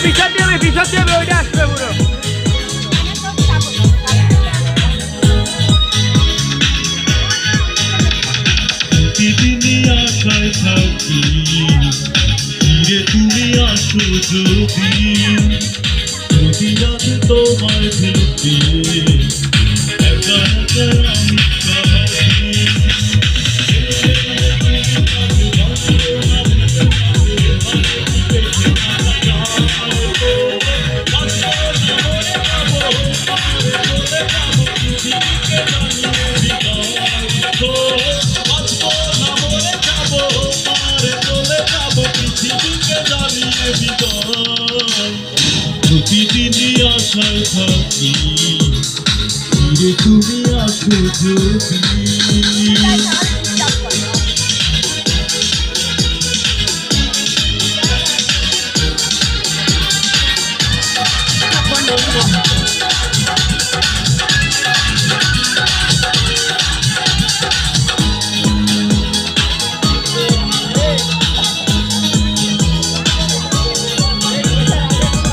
পিছন দিয়ে ওইটা আসবে পুরো। প্রতিদিনই আশায় থাকি ফিরে তুমি আসো যদি প্রতি রাত তোমায় ভেবে একা একা আমি কাঁদি। প্রতিদিনই আশায় থাকি ফিরে তুমি আসো যদি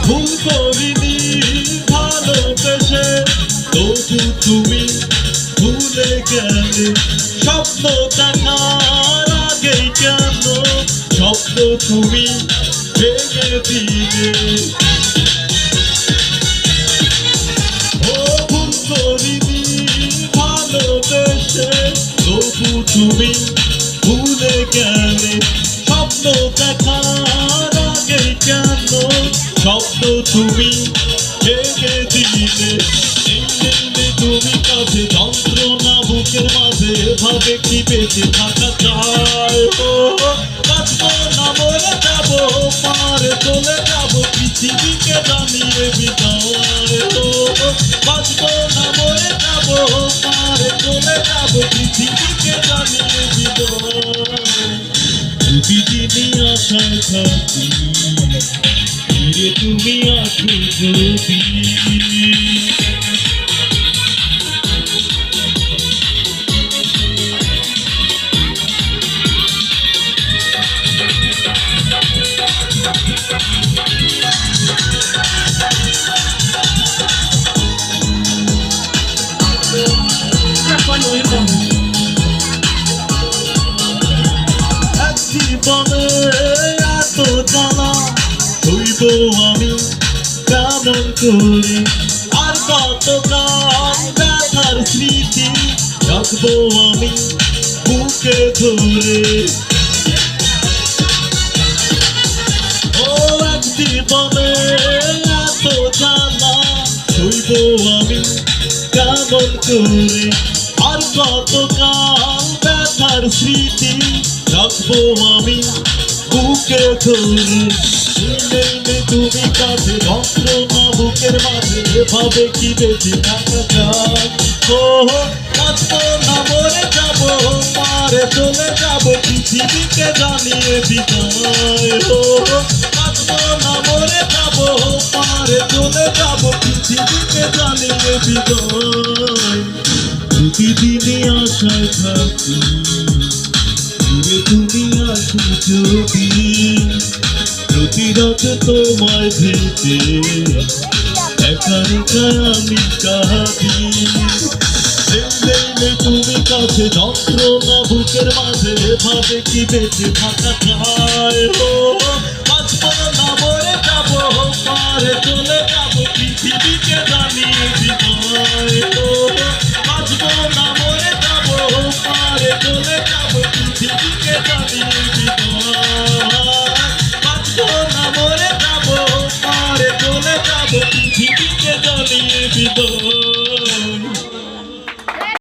ভুল করিনি ভালোবেসে তবু তুমি ভুলে গেলে স্বপ্ন দেখার আগেই কেন স্বপ্ন তুমি ভেঙে দিলে। ও ভুল করিনি ভালোবেসে তবু তুমি ভুলে গেলে স্বপ্ন দেখার আগেই কেন স্বপ্ন তুমি ভেঙে দিলে। তুমি কাছে যন্ত্রণা বুকের মাঝে এভাবে কি বেঁচে থাকা চায়। ও বাঁচবো না মরে যাবো পারে চলে যাবো পৃথিবীকে জানিয়ে বিদায়। ও বাঁচবো না মরে যাবো পারে চলে যাবো পৃথিবীকে জানিয়ে বিদায়। প্রতিদিনই আশায় থাকি ফিরে তুমি আসো যদি জীবনে এত জ্বালা হইব আমি কেমন করে আর কতকাল ব্যথার স্মৃতি রাখবো আমি বুকে ধরে। ও এক জীবনে এত জ্বালা হইব আমি কেমন করে আর কতকাল ব্যথার স্মৃতি রাখবো আমি বুকে ধরে। তুমি কাছে যন্ত্রণা বুকের মাঝে এভাবে কি বেঁচে থাকা যায়। ও বাঁচবো না মরে যাবো পারে চলে যাবো পৃথিবীকে জানিয়ে বিদায়। ও বাঁচবো না মরে যাবো পারে চলে যাবো পৃথিবীকে জানিয়ে বিদায়। প্রতিদিনই আশায় থাকি ফিরে তুমি আসো যদি প্রতি রাত তোমায় ভেবে একা একা আমি কাঁদি। তুমি কাছে যন্ত্রণা বুকের মাঝে এভাবে কি বেঁচে থাকা চায়। ও বাঁচবো না মরে যাবো পারে চলে যাবো পৃথিবীকে জানিয়ে বিদায়। ও বাঁচবো না মরে যাবো পারে চলে যাবো পৃথিবীকে জানিয়ে বিদায়। বাঁচবো না মরে যাবো পারে চলে যাবো পৃথিবীকে জানিয়ে বিদায়।